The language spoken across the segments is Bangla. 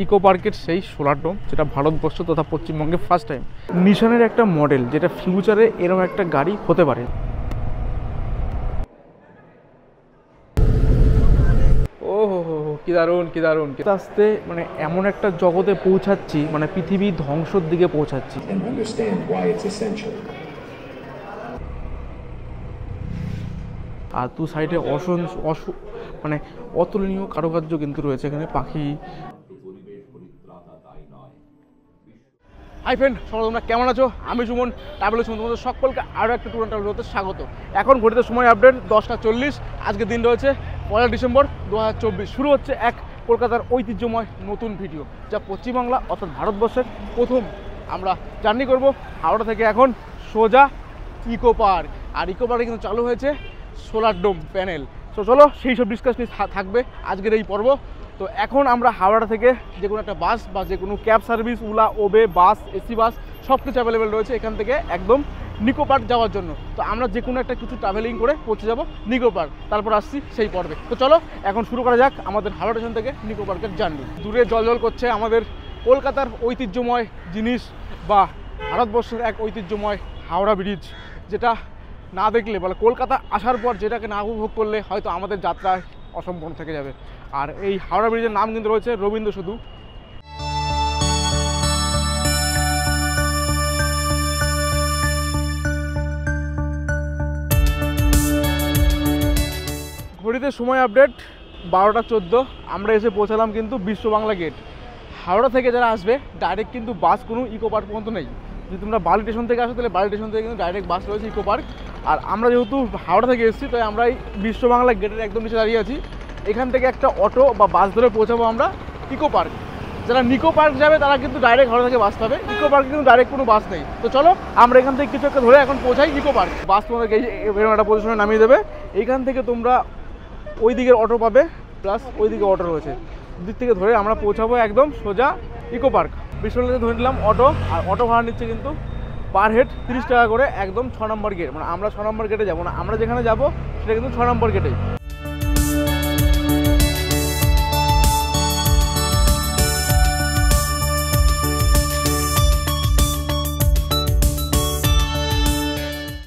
ইকো পার্কের সেই সোলার ডোম, যেটা ভারতবর্ষ তথা পশ্চিমবঙ্গে ফার্স্ট টাইম। নিশানের একটা মডেল, যেটা ফিউচারে এরকম একটা গাড়ি হতে পারে। ও হো হো, কি দারুণ কি দারুণ। আস্তে আস্তে মানে এমন একটা জগতে পৌঁছাচ্ছি, মানে পৃথিবী ধ্বংসের দিকে পৌঁছাচ্ছি। আর দু সাইডে মানে অতুলনীয় কারুকার্য কিন্তু রয়েছে এখানে। পাখি। হাই ফ্রেন্ড, সবাই তোমরা কেমন আছো? আমি সুমন, ট্রাভেলের সুমন, তোমাদের সকলকে আরও একটা ট্যুর অ্যান্ড ট্রাভেল হতে স্বাগত। এখন ঘড়িতে সময় আপডেট 10টা 40। আজকের দিন রয়েছে 1 ডিসেম্বর 2024। শুরু হচ্ছে এক কলকাতার ঐতিহ্যময় নতুন ভিডিও, যা পশ্চিমবাংলা অর্থাৎ ভারতবর্ষের প্রথম আমরা জার্নি করব হাওড়া থেকে এখন সোজা ইকো পার্ক। আর ইকো পার্কে কিন্তু চালু হয়েছে সোলার ডোম প্যানেল। তো চলো সেই সব ডিসকাস নিয়ে থাকবে আজকের এই পর্ব। তো এখন আমরা হাওড়া থেকে যে কোনো একটা বাস বা যে কোনো ক্যাব সার্ভিস, ওলা, ওবে বাস, এসি বাস সব কিছু অ্যাভেলেবেল রয়েছে এখান থেকে একদম নিকো পার্ক যাওয়ার জন্য। তো আমরা যে কোনো একটা কিছু ট্রাভেলিং করে পৌঁছে যাব নিকো পার্ক, তারপর আসছি সেই পর্বে। তো চলো এখন শুরু করা যাক আমাদের হাওড়া স্টেশন থেকে নিকো পার্কের জার্নি। দূরে জলজল করছে আমাদের কলকাতার ঐতিহ্যময় জিনিস বা ভারতবর্ষের এক ঐতিহ্যময় হাওড়া ব্রিজ, যেটা না দেখলে বলে কলকাতা আসার পর যেটাকে না উপভোগ করলে হয়তো আমাদের যাত্রা অসম্পূর্ণ থেকে যাবে। আর এই হাওড়া ব্রিজের নাম কিন্তু রয়েছে রবীন্দ্র সেতু। ঘড়িতে সময় আপডেট 12টা 14। আমরা এসে পৌঁছালাম কিন্তু বিশ্ব বাংলা গেট। হাওড়া থেকে যারা আসবে ডাইরেক্ট কিন্তু বাস কোনো ইকো পার্ক পর্যন্ত নেই। যদি তোমরা বালি স্টেশন থেকে আসো তাহলে বালি স্টেশন থেকে কিন্তু ডাইরেক্ট বাস রয়েছে ইকো পার্ক। আর আমরা যেহেতু হাওড়া থেকে এসেছি তাই আমরা এই বিশ্ব বাংলা গেটের একদম নিচে দাঁড়িয়ে আছি। এখান থেকে একটা অটো বা বাস ধরে পৌঁছাবো আমরা ইকো পার্ক। যারা নিকো পার্ক যাবে তারা কিন্তু ডাইরেক্ট হাওড়া থেকে বাস পাবে, ইকো পার্কে কিন্তু ডাইরেক্ট কোনো বাস নেই। তো চলো আমরা এখান থেকে কিছু একটা ধরে এখন পৌঁছাই ইকো পার্ক। বাস তোমাদেরকে এরকম একটা পজিশনে নামিয়ে দেবে। এইখান থেকে তোমরা ওই দিকের অটো পাবে, প্লাস ওই দিকে অটো রয়েছে। দুদিক থেকে ধরে আমরা পৌঁছাবো একদম সোজা ইকো পার্ক। বিশ্ববাংলাতে ধরে নিলাম অটো, আর অটো ভাড়া নিচ্ছে কিন্তু পার হেড 30 টাকা করে, একদম 6 নম্বর গেট। মানে আমরা 6 নম্বর গেটে যাবো না, আমরা যেখানে যাবো সেটা কিন্তু 6 নম্বর গেটেই।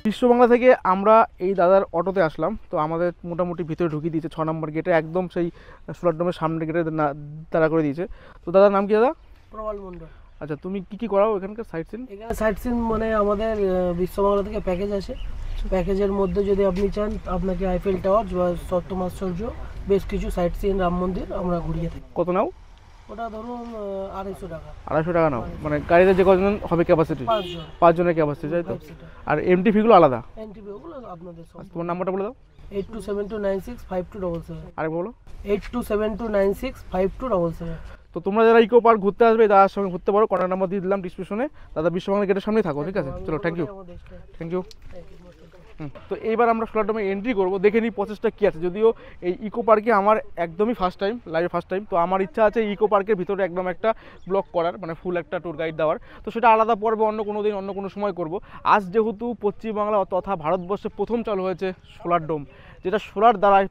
বিশ্ববাংলা থেকে আমরা এই দাদার অটোতে আসলাম। তো আমাদের মোটামুটি ভিতরে ঢুকিয়ে দিয়েছে 6 নম্বর গেটে, একদম সেই সোলার ডোমের সামনের গেটে তারা করে দিয়েছে। তো দাদার নাম কি দাদা? প্রবাল মন্ডল। আচ্ছা, তুমি কি করাও এখানকার সাইট সিন? এখানে সাইট সিন মানে আমাদের বিশ্ববাংলা থেকে প্যাকেজ আছে। প্যাকেজের মধ্যে যদি আপনি চান আপনাকে আইফেল টাওয়ার বা সপ্তম আশ্চর্য, বেশ কিছু সাইট সিন, রাম মন্দির আমরা ঘুরিয়ে থাকি। কত নাও? ওটা ধরুন 250 টাকা। 250 টাকা নাও? মানে গাড়িতে যে কজন হবে ক্যাপাসিটি? 5 জনের ক্যাপাসিটি, তাই তো? আর এমটি ফিগুলো আলাদা? এমটি ফিগুলো আপনাদের সব। তোমার নাম্বারটা বলে দাও। 8272965277। আরে বলো। 8272965277। তো তোমরা যারা ইকো পার্ক ঘুরতে আসবে দাদার সঙ্গে ঘুরতে পারো। কন্ট্যাক্ট নাম্বার দিয়ে দিলাম ডিসক্রিপশনে। দাদা বিশ্ববাংলা গেটের সামনেই থাকো, ঠিক আছে? চলো, থ্যাংক ইউ। Thank you. তো এইবার আমরা সোলার ডোমে এন্ট্রি করবো, দেখে নিই প্রসেসটা কী আছে। যদিও এই ইকো পার্কে আমার একদমই ফার্স্ট টাইম, লাইভে ফার্স্ট টাইম। তো আমার ইচ্ছা আছে ইকো পার্কের ভিতরে একদম একটা ব্লগ করার, মানে ফুল একটা ট্যুর গাইড দেওয়ার। তো সেটা আলাদা পর্বে অন্য কোনো দিন অন্য কোনো সময় করব। আজ যেহেতু পশ্চিমবাংলা তথা ভারতবর্ষে প্রথম চালু হয়েছে সোলার ডোম, যেটা সোলার দ্বারায়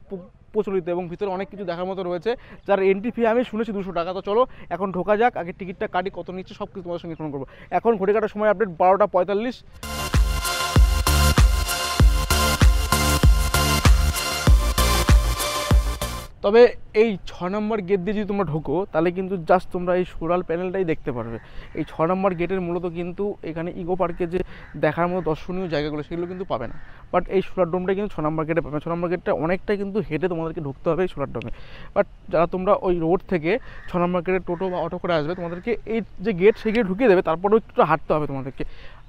প্রচলিত এবং ভিতরে অনেক কিছু দেখার মতো রয়েছে, যার এন্ট্রি ফি আমি শুনেছি 200 টাকা। তো চলো এখন ঢোকা যাক, আগে টিকিটটা কাটি, কত নিচ্ছে সব কিছু তোমাদের সঙ্গে ফোন করবো। এখন ঘড়ি কাটার সময় আপডেট 12টা 45। তবে এই 6 নম্বর গেট দিয়ে যদি তোমরা ঢোকো তাহলে কিন্তু জাস্ট তোমরা এই সোলার প্যানেলটাই দেখতে পারবে। এই 6 নম্বর গেটের মূলত কিন্তু এখানে ইকো পার্কে যে দেখার মতো দর্শনীয় জায়গাগুলো সেগুলো কিন্তু পাবে না। বাট এই সোলার ডোমটা কিন্তু 6 নম্বর গেটে পাবে। 6 নম্বর গেটটা অনেকটাই কিন্তু হেঁটে তোমাদেরকে ঢুকতে হবে এই সোলার ডোমে। বাট যারা তোমরা ওই রোড থেকে 6 নম্বর গেটে টোটো বা অটো করে আসবে, তোমাদেরকে এই যে গেট সেই গেট ঢুকিয়ে দেবে, তারপরেও একটু হাঁটতে হবে তোমাদেরকে।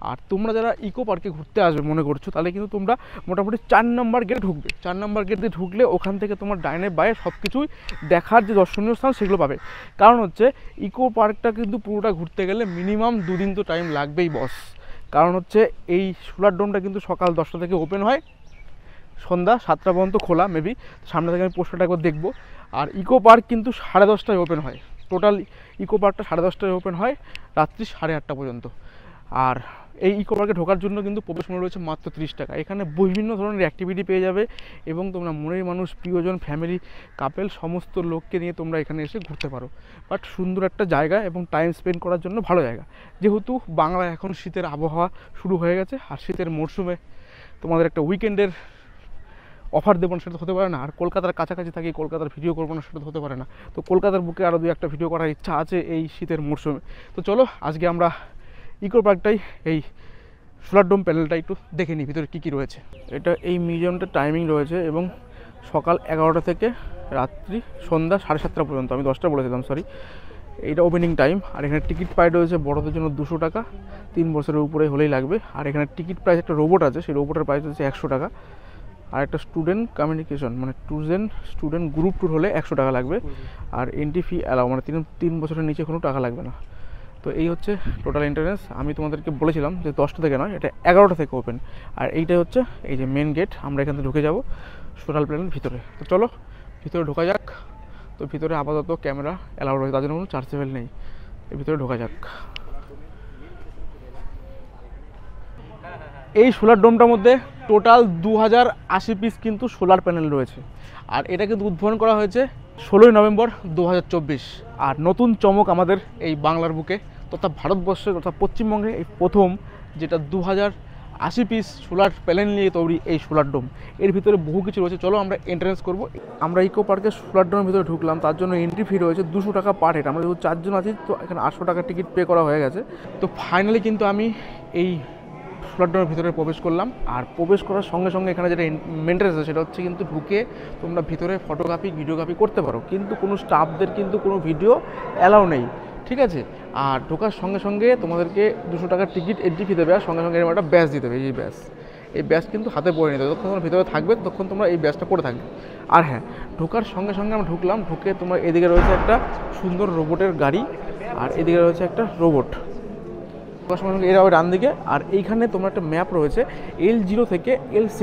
আর তোমরা যারা ইকো পার্কে ঘুরতে আসবে মনে করছো, তাহলে কিন্তু তোমরা মোটামুটি 4 নম্বর গেট ঢুকবে। 4 নম্বর গেট দিয়ে ঢুকলে ওখান থেকে তোমার ডাইনে বায়ে সব কিছুই দেখার যে দর্শনীয় স্থান সেগুলো পাবে। কারণ হচ্ছে ইকো পার্কটা কিন্তু পুরোটা ঘুরতে গেলে মিনিমাম 2 দিন তো টাইম লাগবেই বস। কারণ হচ্ছে এই সোলার ডোমটা কিন্তু সকাল 10টা থেকে ওপেন হয়, সন্ধ্যা 7টা পর্যন্ত খোলা মেবি। সামনে থেকে আমি পোস্টারটা একবার দেখবো। আর ইকো পার্ক কিন্তু 10:30টায় ওপেন হয়। টোটাল ইকো পার্কটা 10:30টায় ওপেন হয়, রাত্রি 8:30 পর্যন্ত। আর এই ইকো পার্কে ঢোকার জন্য কিন্তু প্রবেশ মূল্য রয়েছে মাত্র 30 টাকা। এখানে বিভিন্ন ধরনের অ্যাক্টিভিটি পেয়ে যাবে এবং তোমরা মনের মানুষ, প্রিয়জন, ফ্যামিলি, কাপেল সমস্ত লোককে নিয়ে তোমরা এখানে এসে ঘুরতে পারো। বাট সুন্দর একটা জায়গা এবং টাইম স্পেন্ড করার জন্য ভালো জায়গা। যেহেতু বাংলায় এখন শীতের আবহাওয়া শুরু হয়ে গেছে, আর শীতের মরশুমে তোমাদের একটা উইকেন্ডের অফার দেবো না সেটা হতে পারে না, আর কলকাতার কাছাকাছি থাকি কলকাতার ভিডিও করবো না সেটা হতে পারে না। তো কলকাতার বুকে আরও 2-1টা ভিডিও করার ইচ্ছা আছে এই শীতের মরশুমে। তো চলো আজকে আমরা ইকো পার্কটাই, এই সোলার ডোম প্যানেলটা একটু দেখে নিই ভিতরে কী কী রয়েছে। এটা এই মিউজিয়ামটার টাইমিং রয়েছে এবং সকাল 11টা থেকে রাত্রি সন্ধ্যা 7:30 পর্যন্ত, আমি 10টা বলেছিলাম সরি। এইটা ওপেনিং টাইম। আর এখানে টিকিট প্রাইস রয়েছে বড়দের জন্য 200 টাকা, 3 বছরের উপরে হলেই লাগবে। আর এখানে টিকিট প্রাইস, একটা রোবট আছে, সেই রোবটের প্রাইস হচ্ছে 100 টাকা। আর একটা স্টুডেন্ট কমিউনিকেশন মানে স্টুডেন্ট গ্রুপ ট্যুর হলে 100 টাকা লাগবে। আর এন্ট্রি ফি অ্যালাউ, মানে 3 বছরের নিচে কোনো টাকা লাগবে না। তো এই হচ্ছে টোটাল এন্ট্রান্স। আমি তোমাদেরকে বলেছিলাম যে 10টা থেকে নয়, এটা 11টা থেকে ওপেন। আর এইটাই হচ্ছে এই যে মেন গেট, আমরা এখান থেকে ঢুকে যাব সোলার প্ল্যানের ভিতরে। তো চলো ভিতরে ঢোকা যাক। তো ভিতরে আপাতত ক্যামেরা অ্যালাউ রয়েছে, তার জন্য কোনো চার্জেবল নেই। এর ভিতরে ঢোকা যাক। এই সোলার ডোমটার মধ্যে টোটাল 2080 পিস কিন্তু সোলার প্যানেল রয়েছে। আর এটা কিন্তু উদ্বোধন করা হয়েছে 16ই নভেম্বর 2024। আর নতুন চমক আমাদের এই বাংলার বুকে তথা ভারতবর্ষে তথা পশ্চিমবঙ্গে এই প্রথম, যেটা 2080 পিস সোলার প্যানেল নিয়ে তৈরি এই সোলার ডোম। এর ভিতরে বহু কিছু রয়েছে, চলো আমরা এন্ট্রান্স করব। আমরা ইকো পার্কের সোলার ডোমের ভিতরে ঢুকলাম, তার জন্য এন্ট্রি ফি রয়েছে 200 টাকা পার হেড। আমরা যেহেতু 4 জন আছি, তো এখানে 800 টাকা টিকিট পে করা হয়ে গেছে। তো ফাইনালি কিন্তু আমি এই সোলার ডোমের ভিতরে প্রবেশ করলাম। আর প্রবেশ করার সঙ্গে সঙ্গে এখানে যেটা মেনটেন্স আছে সেটা হচ্ছে কিন্তু ঢুকে তোমরা ভিতরে ফটোগ্রাফি, ভিডিওগ্রাফি করতে পারো, কিন্তু কোনো স্টাফদের কিন্তু কোনো ভিডিও অ্যালাউ নেই, ঠিক আছে। আর ঢোকার সঙ্গে সঙ্গে তোমাদেরকে 200 টাকার টিকিট এন্ট্রি ফি দেবে, আর সঙ্গে সঙ্গে এরকম একটা ব্যাচ দিতে হবে। এই ব্যাচ কিন্তু হাতে পরে নিতে হবে, যতক্ষণ তোমরা ভিতরে থাকবে ততক্ষণ তোমরা এই ব্যাচটা করে থাকবে। আর হ্যাঁ, ঢোকার সঙ্গে সঙ্গে আমরা ঢুকলাম, ঢুকে তোমার এদিকে রয়েছে একটা সুন্দর রোবটের গাড়ি, আর এদিকে রয়েছে একটা রোবট। এরা ওই ডান দিকে। আর এইখানে তোমার একটা ম্যাপ রয়েছে L0 থেকে L6।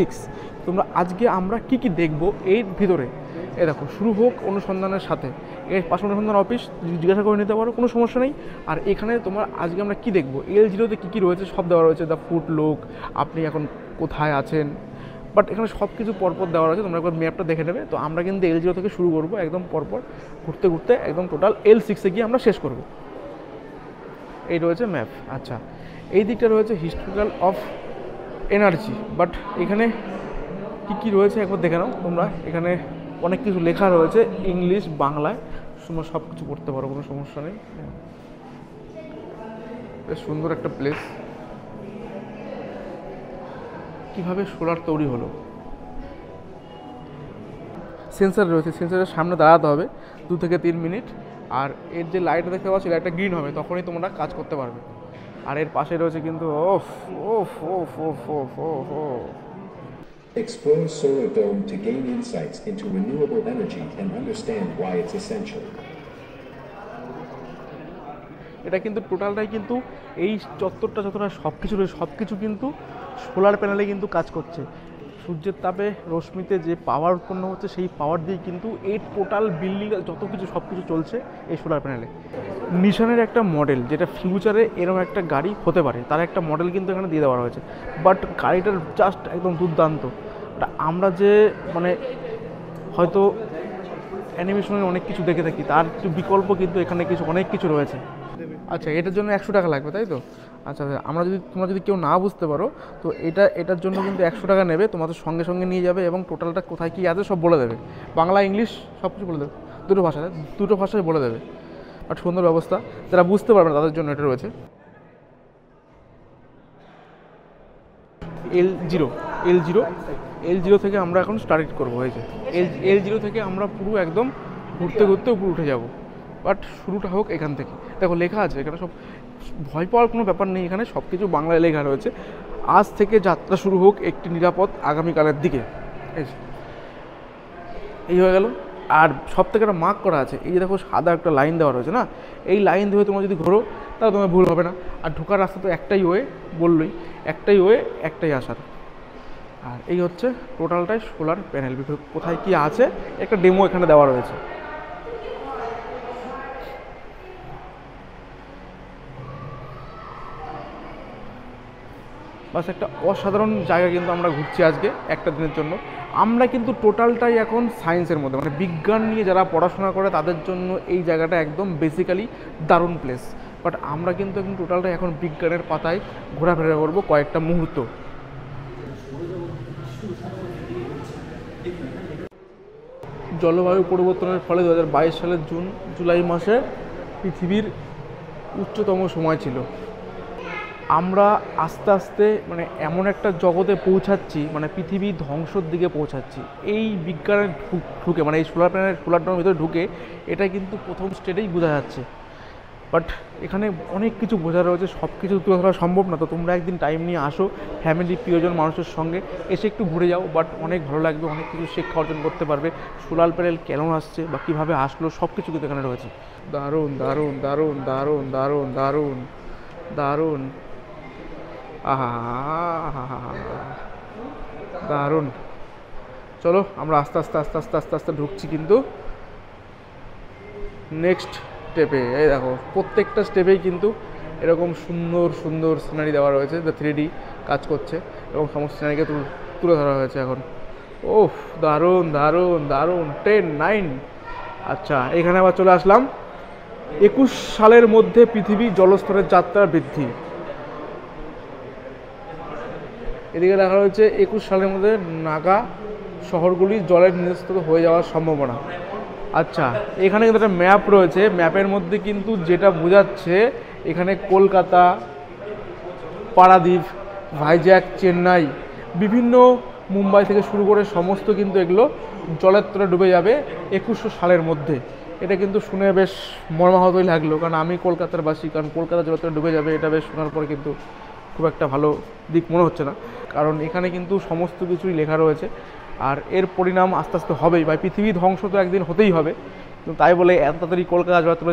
তোমরা আজকে আমরা কি কি দেখবো এর ভিতরে, এ দেখো, শুরু হোক অনুসন্ধানের সাথে। এর পাশে অনুসন্ধান অফিস, জিজ্ঞাসা করে নিতে পারো, কোনো সমস্যা নেই। আর এখানে তোমার আজকে আমরা কি দেখবো, L0-তে কী কী রয়েছে সব দেওয়া রয়েছে। দ্য ফুড লুক, আপনি এখন কোথায় আছেন, বাট এখানে সব কিছু পরপর দেওয়া রয়েছে, তোমরা একবার ম্যাপটা দেখে নেবে। তো আমরা কিন্তু L0 থেকে শুরু করবো, একদম পরপর ঘুরতে ঘুরতে একদম টোটাল L6-এ গিয়ে আমরা শেষ করবো। এই রয়েছে ম্যাপ। আচ্ছা, এই দিকটা রয়েছে হিস্টোরিক্যাল অফ এনার্জি। বাট এখানে কী কী রয়েছে একবার দেখে নাও তোমরা। এখানে অনেক কিছু লেখা রয়েছে ইংলিশ, বাংলায়, তোমরা সব কিছু পড়তে পারো, কোনো সমস্যা নেই। বেশ সুন্দর একটা প্লেস। কীভাবে সোলার তৈরি হলো, সেন্সার রয়েছে, সেন্সারের সামনে দাঁড়াতে হবে 2 থেকে 3 মিনিট। আর এর যে লাইট দেখতে পাচ্ছি, লাইটটা গ্রিন হবে, তখনই তোমরা কাজ করতে পারবে। আর এর পাশে রয়েছে কিন্তু Explore Solar Dome to gain insights into renewable energy and understand why it's essential. এটা কিন্তু টোটালটাই কিন্তু এই চত্বরটা যতটা সব কিছু রয়েছে সব কিছু কিন্তু সোলার প্যানেলে কিন্তু কাজ করছে। সূর্যের তাপে রশ্মিতে যে পাওয়ার উৎপন্ন হচ্ছে সেই পাওয়ার দিয়ে কিন্তু এই টোটাল বিল্ডিং যত কিছু সব কিছু চলছে এই সোলার প্যানেলে। নিশানের একটা মডেল, যেটা ফিউচারে এরকম একটা গাড়ি হতে পারে, তার একটা মডেল কিন্তু এখানে দিয়ে দেওয়া হয়েছে। বাট গাড়িটার জাস্ট একদম দুর্দান্ত। আমরা যে মানে হয়তো অ্যানিমেশনে অনেক কিছু দেখে থাকি, তার বিকল্প কিন্তু এখানে অনেক কিছু রয়েছে। আচ্ছা, এটার জন্য 100 টাকা লাগবে, তাই তো? আচ্ছা, তোমরা যদি কেউ না বুঝতে পারো, তো এটার জন্য কিন্তু 100 টাকা নেবে, তোমাদের সঙ্গে সঙ্গে নিয়ে যাবে এবং টোটালটা কোথায় কী আছে সব বলে দেবে, বাংলা ইংলিশ সব কিছু বলে দেবে, দুটো ভাষায় বলে দেবে। আর সুন্দর ব্যবস্থা, যারা বুঝতে পারবে না তাদের জন্য এটা রয়েছে। L0 থেকে আমরা এখন স্টার্ট করবো। হয়েছে L0 থেকে আমরা পুরো একদম ঘুরতে ঘুরতে উপরে উঠে যাব। বাট শুরুটা হোক এখান থেকে। দেখো লেখা আছে এখানে, সব ভয় পাওয়ার কোনো ব্যাপার নেই, এখানে সব কিছু বাংলায় লেখা রয়েছে। আজ থেকে যাত্রা শুরু হোক একটি নিরাপদ আগামীকালের দিকে। এই হয়ে গেল। আর সব থেকে একটা মার্ক করা আছে, এই যে দেখো সাদা একটা লাইন দেওয়া রয়েছে না, এই লাইন ধরে তোমরা যদি ঘোরো তাহলে তোমার ভুল হবে না। আর ঢোকার রাস্তা তো একটাই ওয়ে, বললোই একটাই ওয়ে, একটাই আসার। আর এই হচ্ছে টোটালটাই সোলার প্যানেল। কোথায় কি আছে একটা ডেমো এখানে দেওয়া রয়েছে। বাস একটা অসাধারণ জায়গা কিন্তু আমরা ঘুরছি আজকে একটা দিনের জন্য। আমরা কিন্তু টোটালটাই এখন সায়েন্সের মধ্যে, মানে বিজ্ঞান নিয়ে যারা পড়াশোনা করে তাদের জন্য এই জায়গাটা একদম বেসিক্যালি দারুণ প্লেস। বাট আমরা কিন্তু এখন টোটালটাই এখন বিজ্ঞানের পাতায় ঘোরাফেরা করবো কয়েকটা মুহূর্ত। জলবায়ু পরিবর্তনের ফলে 2022 সালের জুলাই মাসে পৃথিবীর উচ্চতম সময় ছিল। আমরা আস্তে আস্তে মানে এমন একটা জগতে পৌঁছাচ্ছি, মানে পৃথিবী ধ্বংসর দিকে পৌঁছাচ্ছি এই বিজ্ঞানের ঢুকে, মানে এই সোলার ডোমের ভিতরে ঢুকে। এটা কিন্তু প্রথম স্টেজেই বোঝা যাচ্ছে। বাট এখানে অনেক কিছু বোঝা রয়েছে, সব কিছু তুলে ধরা সম্ভব না। তো তোমরা একদিন টাইম নিয়ে আসো ফ্যামিলি প্রিয়জন মানুষের সঙ্গে, এসে একটু ঘুরে যাও। বাট অনেক ভালো লাগবে, অনেক কিছু শিক্ষা অর্জন করতে পারবে। সোলার প্যানেল কেন আসছে বা কীভাবে আসলো সব কিছু কিন্তু এখানে রয়েছে। দারুণ দারুণ দারুণ দারুণ দারুণ দারুণ দারুণ, আহা দারুণ। চলো আমরা আস্তে আস্তে আস্তে আস্তে আস্তে আস্তে ঢুকছি কিন্তু নেক্সট স্টেপে। এই দেখো প্রত্যেকটা স্টেপেই কিন্তু এরকম সুন্দর সুন্দর সিনারি দেওয়া রয়েছে, যা 3D কাজ করছে এবং সমস্ত সিনারিকে তুলে ধরা হয়েছে এখন। ওহ দারুণ দারুণ দারুণ, 10, 9। আচ্ছা এখানে আবার চলে আসলাম 21 সালের মধ্যে পৃথিবী জলস্তরের যাত্রা বৃদ্ধি। এদিকে দেখা হয়েছে 21 সালের মধ্যে নাগা শহরগুলি জলের নিস্তব্ধ হয়ে যাওয়ার সম্ভাবনা। আচ্ছা এখানে কিন্তু একটা ম্যাপ রয়েছে, ম্যাপের মধ্যে কিন্তু যেটা বোঝাচ্ছে এখানে কলকাতা, পারাদ্বীপ, ভাইজ্যাক, চেন্নাই, বিভিন্ন মুম্বাই থেকে শুরু করে সমস্ত কিন্তু এগুলো জলের তলে ডুবে যাবে 2100 সালের মধ্যে। এটা কিন্তু শুনে বেশ মর্মাহতই লাগলো, কারণ আমি কলকাতার বাসী, কারণ কলকাতা জলের তলে ডুবে যাবে এটা বেশ শোনার পরে কিন্তু খুব একটা ভালো দিক মনে হচ্ছে না। কারণ এখানে কিন্তু সমস্ত কিছুই লেখা রয়েছে আর এর পরিণাম আস্তে আস্তে হবেই, বা পৃথিবী ধ্বংস তো একদিন হতেই হবে। কিন্তু তাই বলে এত তাড়াতাড়ি কলকাতা জলের তলে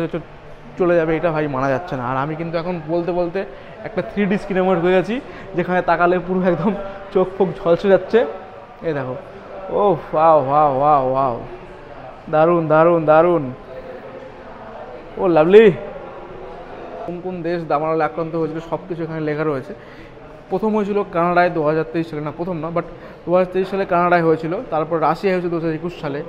চলে যাবে এটা ভাই মানা যাচ্ছে না। আর আমি কিন্তু এখন বলতে বলতে একটা 3D স্ক্রিনের মধ্যে হয়ে গেছি, যেখানে তাকালে পুরো একদম চোখ ফোক ঝলসে যাচ্ছে। এই দেখো, ও ওয়াও ওয়াও ওয়াও ওয়াও, দারুণ দারুণ দারুণ, ও লাভলি। কোন কোন দেশ দাবানলে আক্রান্ত হয়েছিল সব কিছু এখানে লেখা রয়েছে। প্রথম হয়েছিল কানাডায় 2023 সালে, না প্রথম না বাট 2023 সালে কানাডায় হয়েছিল। তারপর রাশিয়া হয়েছিল 2021 সালে,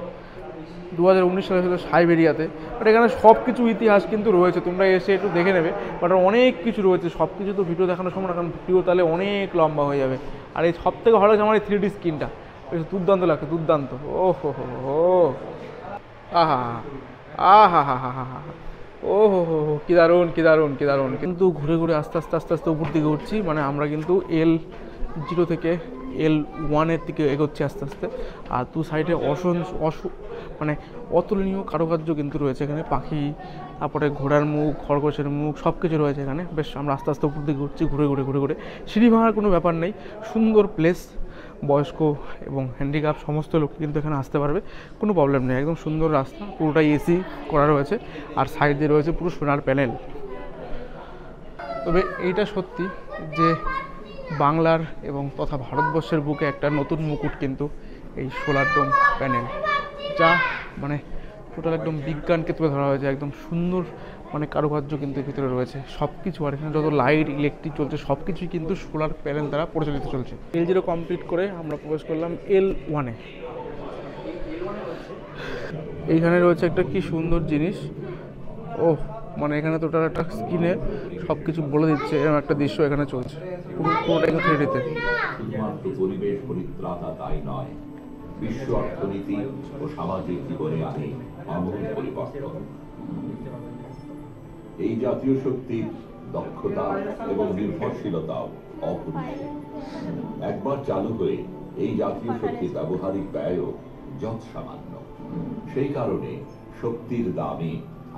2019 সালে হয়েছিল সাইবেরিয়াতে। বাট এখানে সব কিছু ইতিহাস কিন্তু রয়েছে, তোমরা এসে একটু দেখে নেবে। বাট অনেক কিছু রয়েছে, সব কিছু তো ভিডিও দেখানোর সময় না, কারণ ভিডিও তাহলে অনেক লম্বা হয়ে যাবে। আর এই সব থেকে ভালো লাগছে আমার এই 3D স্ক্রিনটা, বেশ দুর্দান্ত লাগছে, দুর্দান্ত। ও হো হো হো, আহা আহা হা হা হা হা, ও হো হো হো, কী দারুণ কী দারুণ কী দারুণ। কিন্তু ঘুরে ঘুরে আস্তে আস্তে আস্তে আস্তে উপর দিকে উঠছি, মানে আমরা কিন্তু L0 থেকে L1-এর দিকে এগোচ্ছি আস্তে আস্তে। আর দু সাইডে মানে অতুলনীয় কারুকার্য কিন্তু রয়েছে এখানে, পাখি, তারপরে ঘোড়ার মুখ, খরগোশের মুখ, সব কিছু রয়েছে এখানে। বেশ আমরা আস্তে আস্তে উপর দিকে উঠছি ঘুরে ঘুরে ঘুরে ঘুরে। সিঁড়ি ভাঙার কোনো ব্যাপার নেই, সুন্দর প্লেস, বয়স্ক এবং হ্যান্ডিক্যাপ সমস্ত লোক কিন্তু এখানে আসতে পারবে, কোনো প্রবলেম নেই। একদম সুন্দর রাস্তা, পুরোটাই এসি করা রয়েছে আর সাইড দিয়ে রয়েছে পুরো সোলার প্যানেল। তবে এইটা সত্যি যে বাংলার এবং তথা ভারতবর্ষের বুকে একটা নতুন মুকুট কিন্তু এই সোলার ডোম প্যানেল, যা মানে টোটাল একদম বিজ্ঞানকে তুলে ধরা হয়েছে। একদম সুন্দর মানে কারুকার্য কিন্তু এর ভিতরে রয়েছে সব কিছু। আর এখানে যত লাইট, ইলেকট্রিক চলছে সব কিছুই কিন্তু সোলার প্যানেল দ্বারা পরিচালিত চলছে। L0 কমপ্লিট করে আমরা প্রবেশ করলাম L1-এ। এইখানে রয়েছে একটা কি সুন্দর জিনিস, ও মানে এখানে টোটাল একটা স্ক্রিনে সব কিছু বলে দিচ্ছে, এরকম একটা দৃশ্য এখানে চলছে পুরোটা কিন্তু 3D-তে। শুধুমাত্র পরিবেশ পরিত্রাতা তাই নয়, বিশ্ব অর্থনীতি ও সামাজিক জীবনে আনে আমূল পরিবর্তন। এই জাতীয় শক্তির দক্ষতা এবং নির্ভরশীলতাও অপরিসীম। একবার চালু হয়ে এই জাতীয় শক্তির ব্যবহারিক ব্যয়ও যৎসামান্য। সেই কারণে শক্তির দামে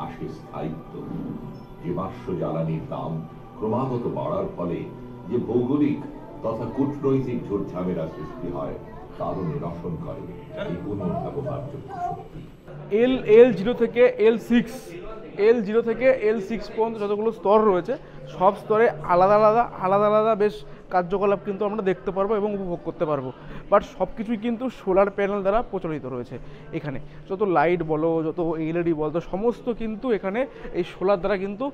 আসে স্থায়িত্ব। জীবাশ্ম জ্বালানির দাম ক্রমাগত বাড়ার ফলে যে ভৌগোলিক তথা কূটনৈতিক ঝুটঝামেলা সৃষ্টি হয় তারও নিরসন করে এই পুনর্ব্যবহারযোগ্য শক্তি। L0 থেকে L6 পর্যন্ত যতগুলো স্তর রয়েছে সব স্তরে আলাদা আলাদা বেশ কার্যকলাপ কিন্তু আমরা দেখতে পারবো এবং উপভোগ করতে পারবো। বাট সব কিছুই কিন্তু সোলার প্যানেল দ্বারা প্রচলিত রয়েছে এখানে। যত লাইট বলো, যত LED বলো, সমস্ত কিন্তু এখানে এই সোলার দ্বারা কিন্তু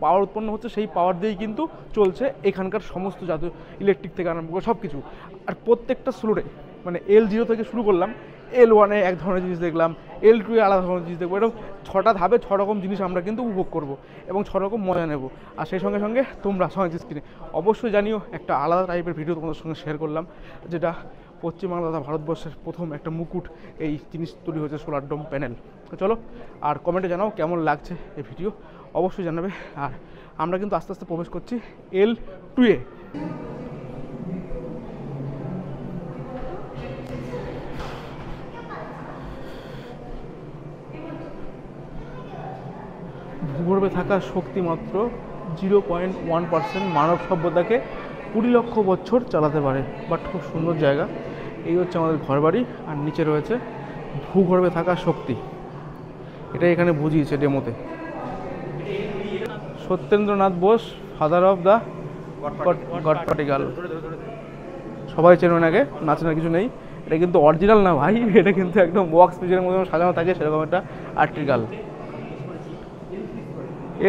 পাওয়ার উৎপন্ন হচ্ছে সেই পাওয়ার দিয়েই কিন্তু চলছে এখানকার সমস্ত জাতীয় ইলেকট্রিক থেকে আরম্ভ করে সব কিছু। আর প্রত্যেকটা স্লোরে মানে L0 থেকে শুরু করলাম, L1 এক ধরনের জিনিস দেখলাম, L2 আলাদা ধরনের জিনিস দেখবো, এরকম 6টা ধাপে 6 রকম জিনিস আমরা কিন্তু উপভোগ করব এবং 6 রকম মজা নেব। আর সেই সঙ্গে সঙ্গে তোমরা সঙ্গে স্ক্রিনে অবশ্যই জানিও একটা আলাদা টাইপের ভিডিও তোমাদের সঙ্গে শেয়ার করলাম, যেটা পশ্চিমবাংলা তথা ভারতবর্ষের প্রথম একটা মুকুট এই জিনিস তৈরি হয়েছে সোলার ডোম প্যানেল। তো চলো, আর কমেন্টে জানাও কেমন লাগছে এই ভিডিও, অবশ্যই জানাবে। আর আমরা কিন্তু আস্তে আস্তে প্রবেশ করছি L2-এ। ভূগর্ভে থাকা শক্তি মাত্র 0.1% মানব সভ্যতাকে 20 লক্ষ বছর চালাতে পারে। বাট খুব সুন্দর জায়গা। এই হচ্ছে আমাদের ঘরবাড়ি, আর নিচে রয়েছে ভূগর্ভে থাকা শক্তি। এটাই এখানে বুঝিয়েছে ডেমোতে। Satyendranath Bose, father of the God particle. সবাই চেনেন, আগে নাচনার কিছু নেই। এটা কিন্তু অরিজিনাল না ভাই, এটা কিন্তু একদম বক্স পিসের মধ্যে সাজানো থাকে সেরকম একটা আর্টিকেল।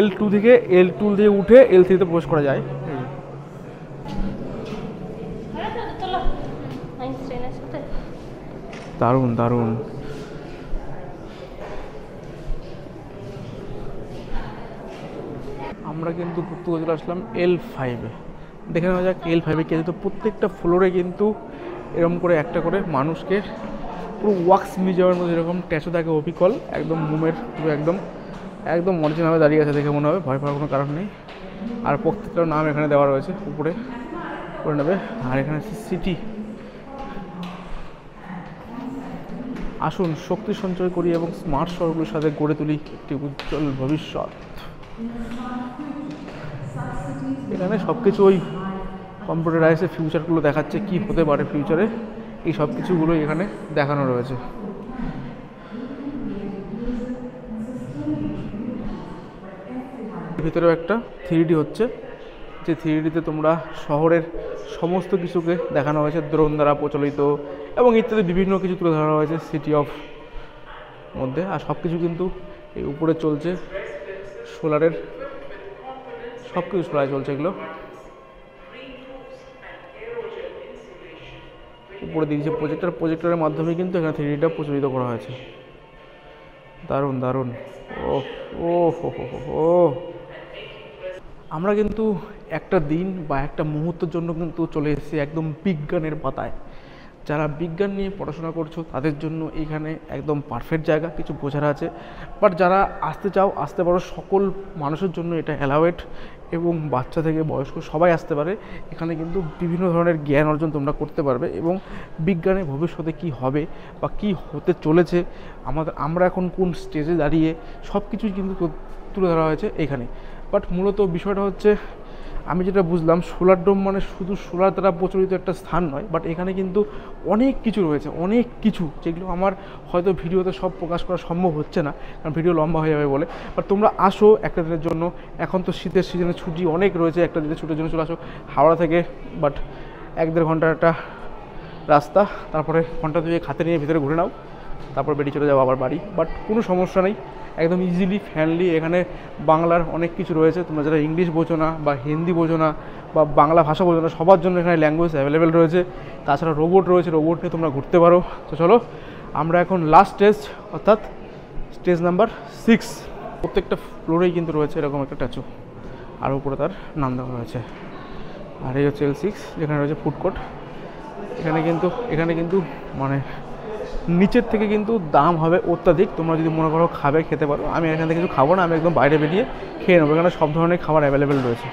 L2 থেকে L2 দিয়ে উঠে L3-তে প্রবেশ করা যায়। দারুণ দারুণ। আমরা কিন্তু ঘুরতে চলে আসলাম L5-এ। দেখে নেওয়া যাক L5-এ কি আছে। তো প্রত্যেকটা ফ্লোরে কিন্তু এরকম করে একটা করে মানুষকে পুরো ওয়াক্স মিউজিয়ামের মধ্যে এরকম ট্যাচু থাকে, অবিকল একদম মোমের পুরো একদম অরিজিনালভাবে দাঁড়িয়ে আছে, দেখে মনে হবে, ভয় পাওয়ার কোনো কারণ নেই। আর প্রত্যেকটার নাম এখানে দেওয়া রয়েছে উপরে করে নেবে। আর এখানে সিটি। আসুন শক্তি সঞ্চয় করি এবং স্মার্ট শহরগুলোর সাথে গড়ে তুলি একটি উজ্জ্বল ভবিষ্যৎ। এখানে সব কিছু ওই কম্পিউটারাইজে ফিউচারগুলো দেখাচ্ছে, কি হতে পারে ফিউচারে, এই সব কিছুগুলোই এখানে দেখানো রয়েছে। ভিতরেও একটা 3D হচ্ছে, যে 3Dতে তোমরা শহরের সমস্ত কিছুকে দেখানো হয়েছে দ্রোণ দ্বারা প্রচলিত এবং ইত্যাদি বিভিন্ন কিছু তুলে ধরা হয়েছে সিটি অফ মধ্যে। আর সব কিছু কিন্তু এই উপরে চলছে সোলারের, সব কিছু সোলারে চলছে। এগুলো উপরে দিয়েছে প্রজেক্টরের মাধ্যমে কিন্তু এখানে 3Dটা প্রচলিত করা হয়েছে। দারুণ দারুণ। ও ও হো হো হো। আমরা কিন্তু একটা দিন বা একটা মুহূর্তের জন্য কিন্তু চলে এসেছি একদম বিজ্ঞানের পাতায়। যারা বিজ্ঞান নিয়ে পড়াশোনা করছো তাদের জন্য এখানে একদম পারফেক্ট জায়গা, কিছু বোঝার আছে। বাট যারা আসতে চাও আসতে পারো, সকল মানুষের জন্য এটা অ্যালাউড, এবং বাচ্চা থেকে বয়স্ক সবাই আসতে পারে। এখানে কিন্তু বিভিন্ন ধরনের জ্ঞান অর্জন তোমরা করতে পারবে এবং বিজ্ঞানের ভবিষ্যতে কি হবে বা কি হতে চলেছে, আমরা এখন কোন স্টেজে দাঁড়িয়ে, সব কিছুই কিন্তু তুলে ধরা হয়েছে এখানে। বাট মূলত বিষয়টা হচ্ছে, আমি যেটা বুঝলাম, সোলার ডোম মানে শুধু সোলার দ্বারা প্রচলিত একটা স্থান নয়, বাট এখানে কিন্তু অনেক কিছু রয়েছে, অনেক কিছু, যেগুলো আমার হয়তো ভিডিওতে সব প্রকাশ করা সম্ভব হচ্ছে না, কারণ ভিডিও লম্বা হয়ে যাবে বলে। বাট তোমরা আসো একটা দিনের জন্য, এখন তো শীতের সিজনে ছুটি অনেক রয়েছে, একটা দিনের ছুটির জন্য চলে আসো হাওড়া থেকে। বাট 1-1.5 ঘন্টার একটা রাস্তা, তারপরে ঘন্টা 2 হাতে নিয়ে ভিতরে ঘুরে নাও, তারপর বেরিয়ে চলে যাবো আবার বাড়ি। বাট কোনো সমস্যা নেই, একদম ইজিলি ফ্যানলি। এখানে বাংলার অনেক কিছু রয়েছে, তোমরা যারা ইংলিশ বোঝো না বা হিন্দি বোঝো না বা বাংলা ভাষা বোঝো না, সবার জন্য এখানে ল্যাঙ্গুয়েজ অ্যাভেলেবেল রয়েছে। তাছাড়া রোবট রয়েছে, রোবট নিয়ে তোমরা ঘুরতে পারো। তো চলো, আমরা এখন লাস্ট স্টেজ, অর্থাৎ স্টেজ নাম্বার 6। প্রত্যেকটা ফ্লোরেই কিন্তু রয়েছে এরকম একটা স্ট্যাচু, আর উপরে তার নাম দেওয়া হয়েছে। আর এই হচ্ছে L6, যেখানে রয়েছে ফুড কোর্ট। এখানে কিন্তু মানে নিচের থেকে কিন্তু দাম হবে অত্যাধিক। তোমরা যদি মনে করো খাবে, খেতে পারো। আমি এখান থেকে কিছু খাবো না, আমি একদম বাইরে বেরিয়ে খেয়ে নেবো। এখানে সব ধরনের খাবার অ্যাভেলেবেল রয়েছে।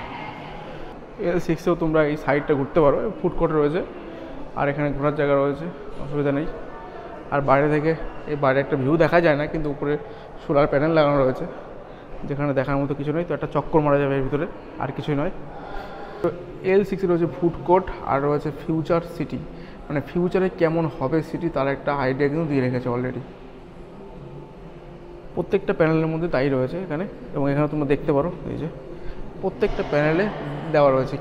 L6-এও তোমরা এই সাইডটা ঘুরতে পারো, ফুড কোর্ট রয়েছে, আর এখানে ঘোরার জায়গা রয়েছে, অসুবিধা নেই। আর বাইরে থেকে এই বাইরে একটা ভিউ দেখা যায় না, কিন্তু উপরে সোলার প্যানেল লাগানো রয়েছে, যেখানে দেখার মতো কিছু নেই। তো একটা চক্কর মারা যাবে এর ভিতরে, আর কিছুই নয়। তো L6-এ রয়েছে ফুড কোর্ট, আর রয়েছে ফিউচার সিটি, মানে ফিউচারে কেমন হবে সিটি তার একটা আইডিয়া কিন্তু দিয়ে রেখেছে অলরেডি। প্রত্যেকটা প্যানেলের মধ্যে তাই রয়েছে এখানে, এবং এখানে তোমরা দেখতে পারো এই যে প্রত্যেকটা প্যানেলে দেওয়া রয়েছে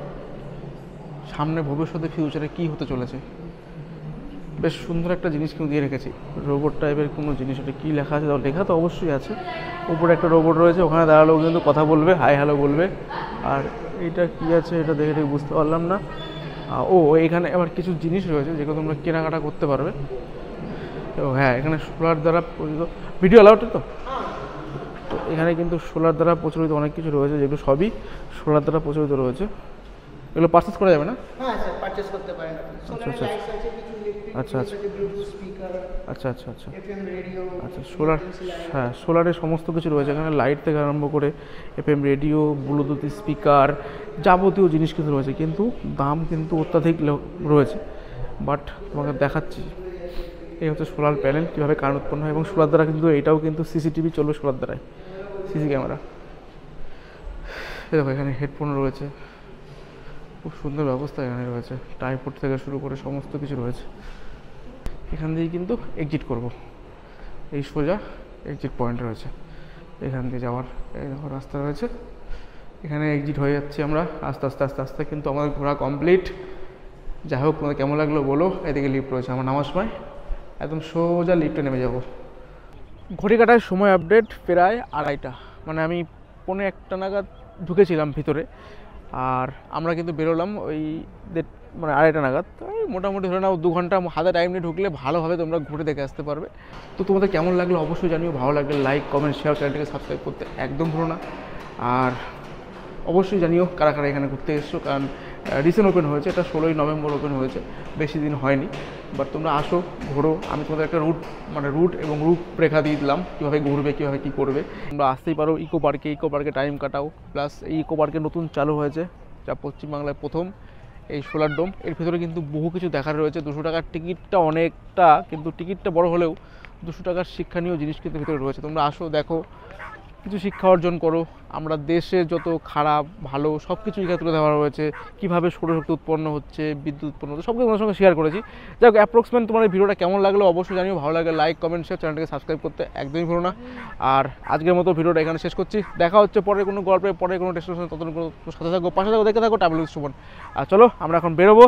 সামনে ভবিষ্যতে ফিউচারে কি হতে চলেছে। বেশ সুন্দর একটা জিনিস কিন্তু দিয়ে রেখেছি, রোবট টাইপের কোনো জিনিস। ওটা কী লেখা আছে? লেখা তো অবশ্যই আছে, উপরে একটা রোবট রয়েছে, ওখানে দাঁড়ালেও কিন্তু কথা বলবে, হাই হ্যালো বলবে। আর এইটা কী আছে এটা দেখে ঠিক বুঝতে পারলাম না। ও এখানে আবার কিছু জিনিস রয়েছে যেগুলো তোমরা কেনাকাটা করতে পারবে। তো হ্যাঁ, এখানে সোলার দ্বারা প্রচলিত ভিডিও অ্যালাউড তো, তো এখানে কিন্তু সোলার দ্বারা প্রচলিত অনেক কিছু রয়েছে, যেগুলো সবই সোলার দ্বারা প্রচলিত রয়েছে। এগুলো পারচেস করা যাবে না? হ্যাঁ স্যার, পারচেস করতে পারেন। সোলার লাইটস আছে, কিছু ইলেকট্রিক আচ্ছা আচ্ছা ব্লুটুথ স্পিকার, আচ্ছা আচ্ছা আচ্ছা এফএম রেডিও, আচ্ছা সোলার, হ্যাঁ সোলারের সমস্ত কিছু রয়েছে এখানে, লাইট থেকে আরম্ভ করে এফএম রেডিও, ব্লুটুথ স্পিকার, যাবতীয় জিনিস কিন্তু রয়েছে। কিন্তু দাম কিন্তু অত্যাধিক রয়েছে, বাট তোমাকে দেখাচ্ছি। এই হচ্ছে সোলার প্যানেল, কীভাবে কারেন্ট উৎপন্ন হয়, এবং সোলার দ্বারা কিন্তু এটাও কিন্তু সিসিটিভি চলবে সোলার দ্বারাই, সিসি ক্যামেরা। দেখো এখানে হেডফোন রয়েছে, খুব সুন্দর ব্যবস্থা এখানে রয়েছে, ট্রাইপড থেকে শুরু করে সমস্ত কিছু রয়েছে। এখান দিয়ে কিন্তু এক্সিট করব, এই সোজা এক্সিট পয়েন্ট রয়েছে, এখান দিয়ে যাওয়ার এই দেখো রাস্তা রয়েছে, এখানে এক্সিট হয়ে যাচ্ছি আমরা আস্তে আস্তে আস্তে আস্তে। কিন্তু আমাদের ঘোরা কমপ্লিট। যাই হোক, তোমাদের কেমন লাগলো বলো। এদিকে লিফট রয়েছে, আমার নামার সময় একদম সোজা লিফটে নেমে যাব। ঘড়ি কাটার সময় আপডেট প্রায় 2:30, মানে আমি 1:45 নাগাদ ঢুকেছিলাম ভিতরে, আর আমরা কিন্তু বেরোলাম ওই মানে 2:30 নাগাদ। তাই মোটামুটি ধরে নাও 2 ঘন্টা হাতে টাইম নিয়ে ঢুকলে ভালোভাবে তোমরা ঘুরে দেখে আসতে পারবে। তো তোমাদের কেমন লাগলো অবশ্যই জানিও, ভালো লাগলে লাইক কমেন্ট শেয়ার, চ্যানেলটিকে সাবস্ক্রাইব করতে একদম ভুলো না। আর অবশ্যই জানিও কারা কারা এখানে ঘুরতে এসছো, কারণ রিসেন্ট ওপেন হয়েছে, এটা 16ই নভেম্বর ওপেন হয়েছে, বেশি দিন হয়নি। বাট তোমরা আসো, ঘোরো, আমি তোমাদের একটা রুট এবং রূপরেখা দিয়ে দিলাম, কীভাবে ঘুরবে, কীভাবে কী করবে। তোমরা আসতেই পারো ইকো পার্কে টাইম কাটাও। প্লাস এই ইকো পার্কে নতুন চালু হয়েছে, যা পশ্চিমবাংলায় প্রথম, এই সোলার ডোম। এর ভিতরে কিন্তু বহু কিছু দেখার রয়েছে। 200 টাকার টিকিটটা অনেকটা, কিন্তু টিকিটটা বড় হলেও 200 টাকার শিক্ষণীয় জিনিস কিন্তু ভিতরে রয়েছে। তোমরা আসো, দেখো, কিছু শিক্ষা অর্জন করো। আমরা দেশে যত খারাপ ভালো সব কিছু এখানে তুলে ধরা হয়েছে, কীভাবে সৌরশক্তি উৎপন্ন হচ্ছে, বিদ্যুৎ উৎপন্ন হচ্ছে, সব কিছু তোমাদের সঙ্গে শেয়ার করেছি। যাই হোক, অ্যাপ্রক্সিমেট তোমার এই ভিডিওটা কেমন লাগলো অবশ্যই জানিও, ভালো লাগে লাইক কমেন্ট শেয়ার, চ্যানেলটাকে সাবস্ক্রাইব করতে একদমই ভুলো না। আর আজকের মতো ভিডিওটা এখানে শেষ করছি, দেখা হচ্ছে পরে কোনো গল্পে, পরে কোনো ডেস্টিনেশনে, ততক্ষণ কোনো সাথে থাকো, পাশে থাকো, দেখে থাকো ট্রাভেল উইথ সুমন। আর চলো আমরা এখন বেরোবো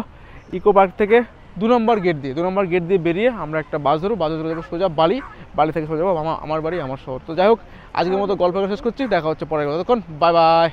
ইকো পার্ক থেকে 2 নম্বর গেট দিয়ে বেরিয়ে আমরা একটা বাস ধরে যাবো সোজা বালি থেকে সোজা যাবো আমার বাড়ি, আমার শহর। তো যাই হোক, আজকের মতো গল্প শেষ করছি, দেখা হচ্ছে পরে। ততক্ষণ বাই বাই।